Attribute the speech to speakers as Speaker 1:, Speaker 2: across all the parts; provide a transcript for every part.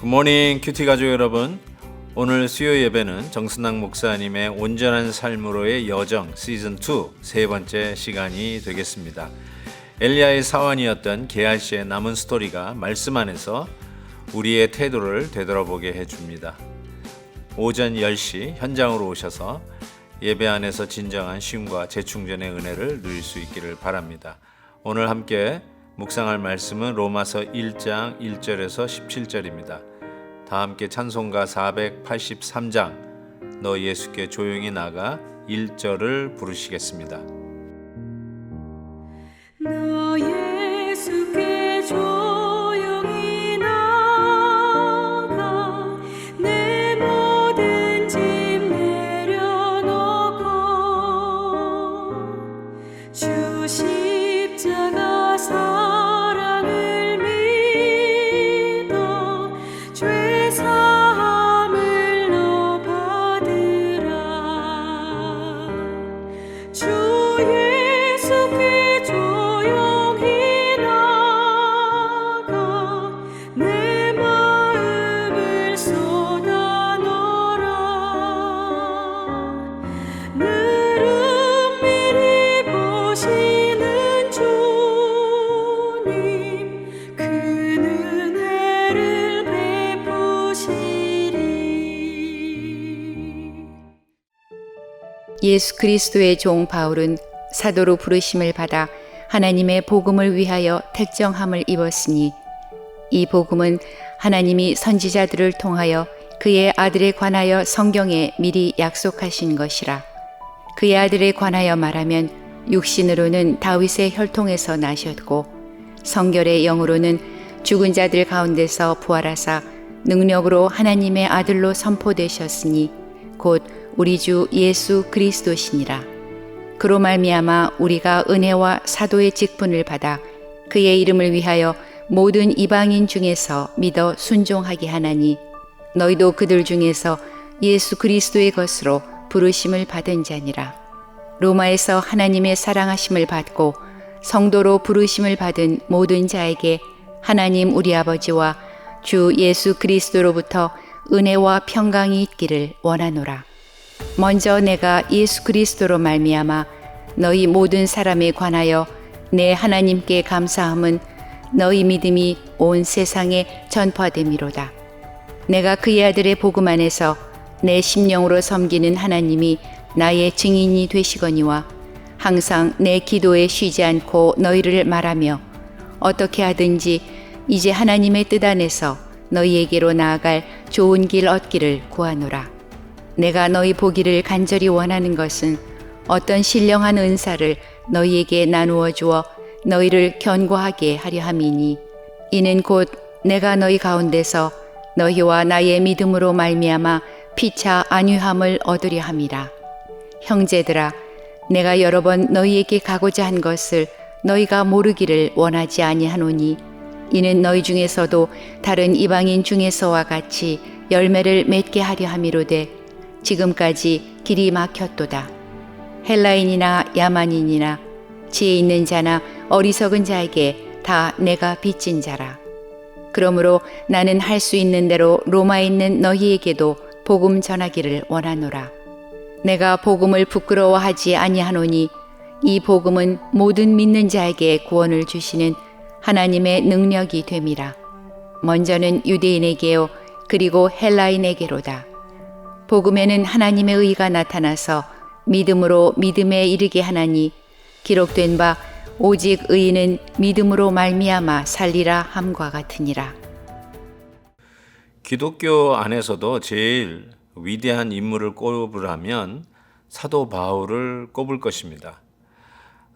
Speaker 1: 굿모닝 큐티 가족 여러분, 오늘 수요 예배는 정순학 목사님의 온전한 삶으로의 여정 시즌2 세 번째 시간이 되겠습니다. 엘리야의 사환이었던 게하시의 남은 스토리가 말씀 안에서 우리의 태도를 되돌아보게 해줍니다. 오전 10시 현장으로 오셔서 예배 안에서 진정한 쉼과 재충전의 은혜를 누릴 수 있기를 바랍니다. 오늘 함께 묵상할 말씀은 로마서 1장 1절에서 17절입니다. 다 함께 찬송가 483장 너 예수께 조용히 나가 1절을 부르시겠습니다.
Speaker 2: 너 예수께 조용히 나가 내 모든 짐 내려놓고 주 십자가 사랑을 믿어 죄 사함을 너 받으라. 주 예수께 조용히 나가 내 마음을 쏟아놓으라. 늘 은밀히 보시는 주님 그 은혜를 베푸시리.
Speaker 3: 예수 그리스도의 종 바울은 사도로 부르심을 받아 하나님의 복음을 위하여 택정함을 입었으니 이 복음은 하나님이 선지자들을 통하여 그의 아들에 관하여 성경에 미리 약속하신 것이라. 그의 아들에 관하여 말하면 육신으로는 다윗의 혈통에서 나셨고 성결의 영으로는 죽은 자들 가운데서 부활하사 능력으로 하나님의 아들로 선포되셨으니 곧 우리 주 예수 그리스도시니라. 그로 말미암아 우리가 은혜와 사도의 직분을 받아 그의 이름을 위하여 모든 이방인 중에서 믿어 순종하게 하나니 너희도 그들 중에서 예수 그리스도의 것으로 부르심을 받은 자니라. 로마에서 하나님의 사랑하심을 받고 성도로 부르심을 받은 모든 자에게 하나님 우리 아버지와 주 예수 그리스도로부터 은혜와 평강이 있기를 원하노라. 먼저 내가 예수 그리스도로 말미암아 너희 모든 사람에 관하여 내 하나님께 감사함은 너희 믿음이 온 세상에 전파됨이로다. 내가 그의 아들의 복음 안에서 내 심령으로 섬기는 하나님이 나의 증인이 되시거니와 항상 내 기도에 쉬지 않고 너희를 말하며 어떻게 하든지 이제 하나님의 뜻 안에서 너희에게로 나아갈 좋은 길 얻기를 구하노라. 내가 너희 보기를 간절히 원하는 것은 어떤 신령한 은사를 너희에게 나누어 주어 너희를 견고하게 하려 함이니 이는 곧 내가 너희 가운데서 너희와 나의 믿음으로 말미암아 피차 안위함을 얻으려 함이라. 형제들아, 내가 여러 번 너희에게 가고자 한 것을 너희가 모르기를 원하지 아니하노니 이는 너희 중에서도 다른 이방인 중에서와 같이 열매를 맺게 하려 함이로되 지금까지 길이 막혔도다. 헬라인이나 야만인이나 지혜 있는 자나 어리석은 자에게 다 내가 빚진 자라. 그러므로 나는 할 수 있는 대로 로마에 있는 너희에게도 복음 전하기를 원하노라. 내가 복음을 부끄러워하지 아니하노니 이 복음은 모든 믿는 자에게 구원을 주시는 하나님의 능력이 됨이라. 먼저는 유대인에게요 그리고 헬라인에게로다. 복음에는 하나님의 의가 나타나서 믿음으로 믿음에 이르게 하나니 기록된 바 오직 의인은 믿음으로 말미암아 살리라 함과 같으니라.
Speaker 1: 기독교 안에서도 제일 위대한 인물을 꼽으라면 사도 바울을 꼽을 것입니다.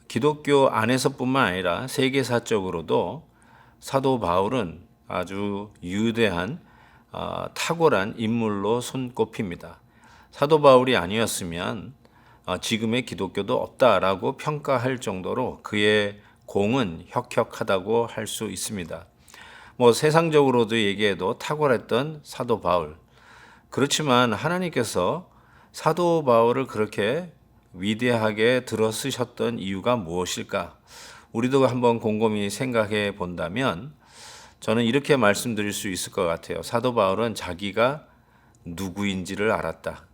Speaker 1: 기독교 안에서뿐만 아니라 세계사적으로도 사도 바울은 아주 유대한 탁월한 인물로 손꼽힙니다. 사도 바울이 아니었으면 지금의 기독교도 없다라고 평가할 정도로 그의 공은 혁혁하다고 할 수 있습니다. 세상적으로도 얘기해도 탁월했던 사도 바울. 그렇지만 하나님께서 사도 바울을 그렇게 위대하게 들어쓰셨던 이유가 무엇일까? 우리도 한번 곰곰이 생각해 본다면 저는 이렇게 말씀드릴 수 있을 것 같아요. 사도 바울은 자기가 누구인지를 알았다.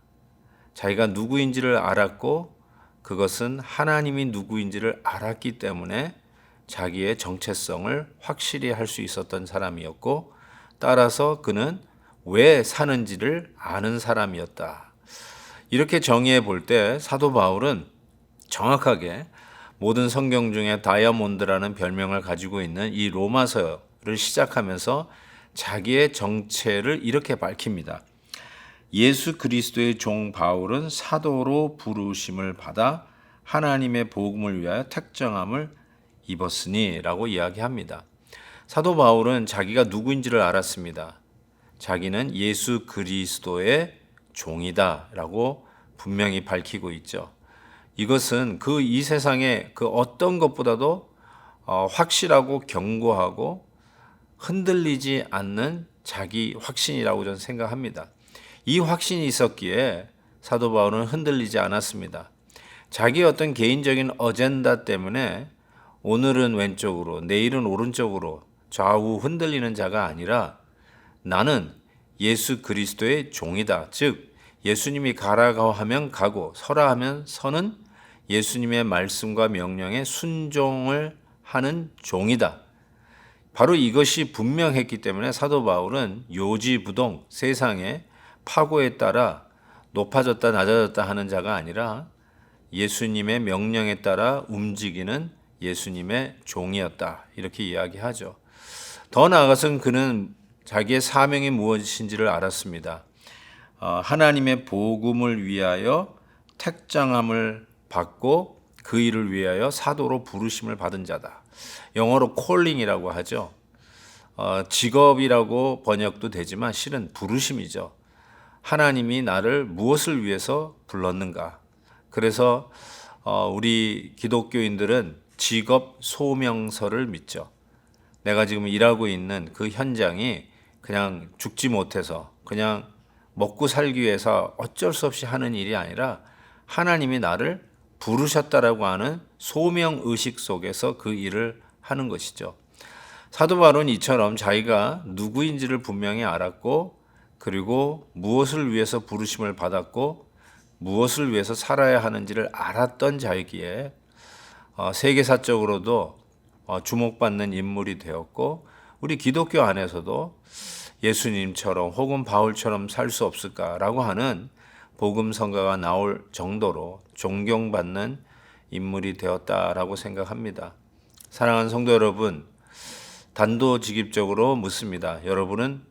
Speaker 1: 자기가 누구인지를 알았고 그것은 하나님이 누구인지를 알았기 때문에 자기의 정체성을 확실히 할 수 있었던 사람이었고 따라서 그는 왜 사는지를 아는 사람이었다. 이렇게 정의해 볼 때 사도 바울은 정확하게 모든 성경 중에 다이아몬드라는 별명을 가지고 있는 이 로마서를 시작하면서 자기의 정체를 이렇게 밝힙니다. 예수 그리스도의 종 바울은 사도로 부르심을 받아 하나님의 복음을 위하여 택정함을 입었으니 라고 이야기합니다. 사도 바울은 자기가 누구인지를 알았습니다. 자기는 예수 그리스도의 종이다 라고 분명히 밝히고 있죠. 이것은 이 세상의 그 어떤 것보다도 확실하고 견고하고 흔들리지 않는 자기 확신이라고 저는 생각합니다. 이 확신이 있었기에 사도 바울은 흔들리지 않았습니다. 자기의 어떤 개인적인 어젠다 때문에 오늘은 왼쪽으로 내일은 오른쪽으로 좌우 흔들리는 자가 아니라 나는 예수 그리스도의 종이다. 즉 예수님이 가라고 하면 가고 서라 하면 서는 예수님의 말씀과 명령에 순종을 하는 종이다. 바로 이것이 분명했기 때문에 사도 바울은 요지부동 세상의 파고에 따라 높아졌다 낮아졌다 하는 자가 아니라 예수님의 명령에 따라 움직이는 예수님의 종이었다. 이렇게 이야기하죠. 더 나아가서는 그는 자기의 사명이 무엇인지를 알았습니다. 하나님의 복음을 위하여 택정함을 받고 그 일을 위하여 사도로 부르심을 받은 자다. 영어로 콜링이라고 하죠. 직업이라고 번역도 되지만 실은 부르심이죠. 하나님이 나를 무엇을 위해서 불렀는가. 그래서 우리 기독교인들은 직업 소명서를 믿죠. 내가 지금 일하고 있는 그 현장이 그냥 죽지 못해서 그냥 먹고 살기 위해서 어쩔 수 없이 하는 일이 아니라 하나님이 나를 부르셨다라고 하는 소명의식 속에서 그 일을 하는 것이죠. 사도 바울은 이처럼 자기가 누구인지를 분명히 알았고 그리고 무엇을 위해서 부르심을 받았고 무엇을 위해서 살아야 하는지를 알았던 자이기에 세계사적으로도 주목받는 인물이 되었고 우리 기독교 안에서도 예수님처럼 혹은 바울처럼 살 수 없을까라고 하는 복음 성가가 나올 정도로 존경받는 인물이 되었다라고 생각합니다. 사랑하는 성도 여러분, 단도직입적으로 묻습니다. 여러분은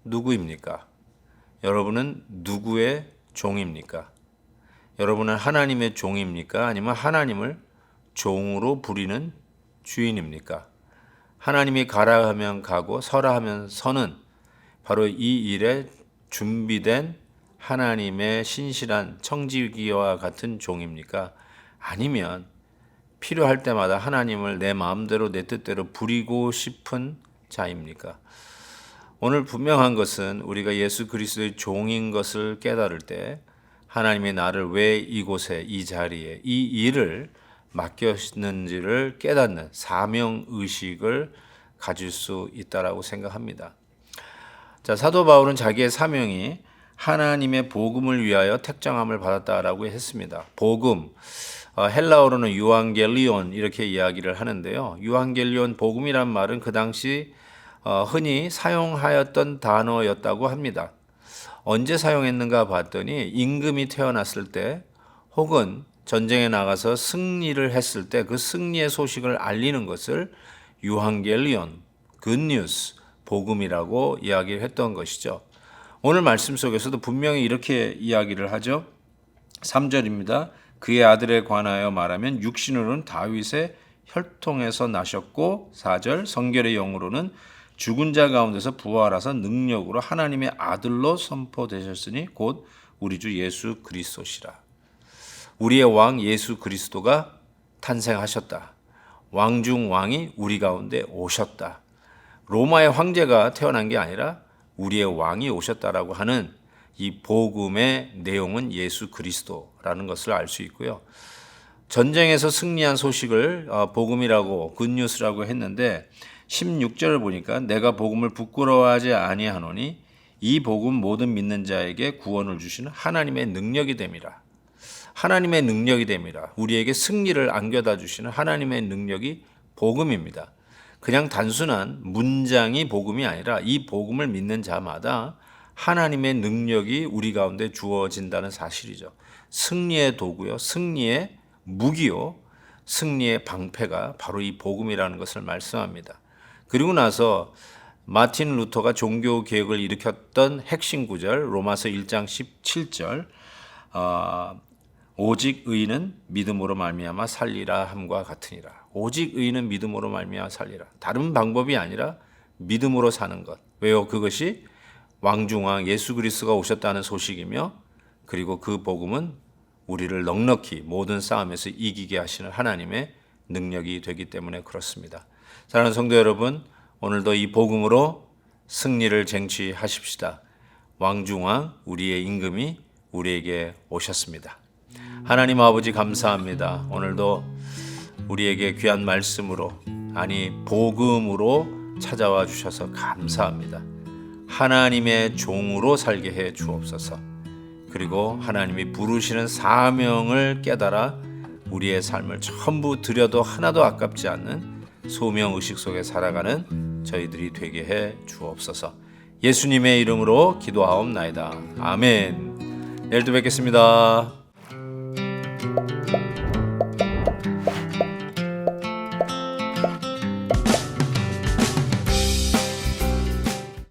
Speaker 1: 누구입니까? 여러분은 누구의 종입니까? 여러분은 하나님의 종입니까? 아니면 하나님을 종으로 부리는 주인입니까? 하나님이 가라 하면 가고 서라 하면 서는 바로 이 일에 준비된 하나님의 신실한 청지기와 같은 종입니까? 아니면 필요할 때마다 하나님을 내 마음대로 내 뜻대로 부리고 싶은 자입니까? 오늘 분명한 것은 우리가 예수 그리스도의 종인 것을 깨달을 때 하나님이 나를 왜 이곳에 이 자리에 이 일을 맡겼는지를 깨닫는 사명의식을 가질 수 있다라고 생각합니다. 자, 사도 바울은 자기의 사명이 하나님의 복음을 위하여 택정함을 받았다라고 했습니다. 복음, 헬라어로는 유앙겔리온 이렇게 이야기를 하는데요. 유앙겔리온 복음이란 말은 그 당시 흔히 사용하였던 단어였다고 합니다. 언제 사용했는가 봤더니 임금이 태어났을 때 혹은 전쟁에 나가서 승리를 했을 때 그 승리의 소식을 알리는 것을 유앙겔리온, 굿뉴스, 복음이라고 이야기를 했던 것이죠. 오늘 말씀 속에서도 분명히 이렇게 이야기를 하죠. 3절입니다. 그의 아들에 관하여 말하면 육신으로는 다윗의 혈통에서 나셨고 4절 성결의 영으로는 죽은 자 가운데서 부활하사 능력으로 하나님의 아들로 선포되셨으니 곧 우리 주 예수 그리스도시라. 우리의 왕 예수 그리스도가 탄생하셨다. 왕 중 왕이 우리 가운데 오셨다. 로마의 황제가 태어난 게 아니라 우리의 왕이 오셨다라고 하는 이 복음의 내용은 예수 그리스도라는 것을 알 수 있고요. 전쟁에서 승리한 소식을 복음이라고 굿뉴스라고 했는데 16절을 보니까 내가 복음을 부끄러워하지 아니하노니 이 복음 모든 믿는 자에게 구원을 주시는 하나님의 능력이 됨이라. 하나님의 능력이 됨이라. 우리에게 승리를 안겨다 주시는 하나님의 능력이 복음입니다. 그냥 단순한 문장이 복음이 아니라 이 복음을 믿는 자마다 하나님의 능력이 우리 가운데 주어진다는 사실이죠. 승리의 도구요, 승리의 무기요, 승리의 방패가 바로 이 복음이라는 것을 말씀합니다. 그리고 나서 마틴 루터가 종교 개혁을 일으켰던 핵심 구절 로마서 1장 17절 오직 의인은 믿음으로 말미암아 살리라 함과 같으니라. 오직 의인은 믿음으로 말미암아 살리라. 다른 방법이 아니라 믿음으로 사는 것. 왜요? 그것이 왕중왕 예수 그리스도가 오셨다는 소식이며 그리고 그 복음은 우리를 넉넉히 모든 싸움에서 이기게 하시는 하나님의 능력이 되기 때문에 그렇습니다. 사랑하는 성도 여러분, 오늘도 이 복음으로 승리를 쟁취하십시다. 왕중왕 우리의 임금이 우리에게 오셨습니다. 하나님 아버지 감사합니다. 오늘도 우리에게 귀한 말씀으로 아니 복음으로 찾아와 주셔서 감사합니다. 하나님의 종으로 살게 해 주옵소서. 그리고 하나님이 부르시는 사명을 깨달아 우리의 삶을 전부 드려도 하나도 아깝지 않는 소명의식 속에 살아가는 저희들이 되게 해 주옵소서. 예수님의 이름으로 기도하옵나이다. 아멘. 내일 또 뵙겠습니다.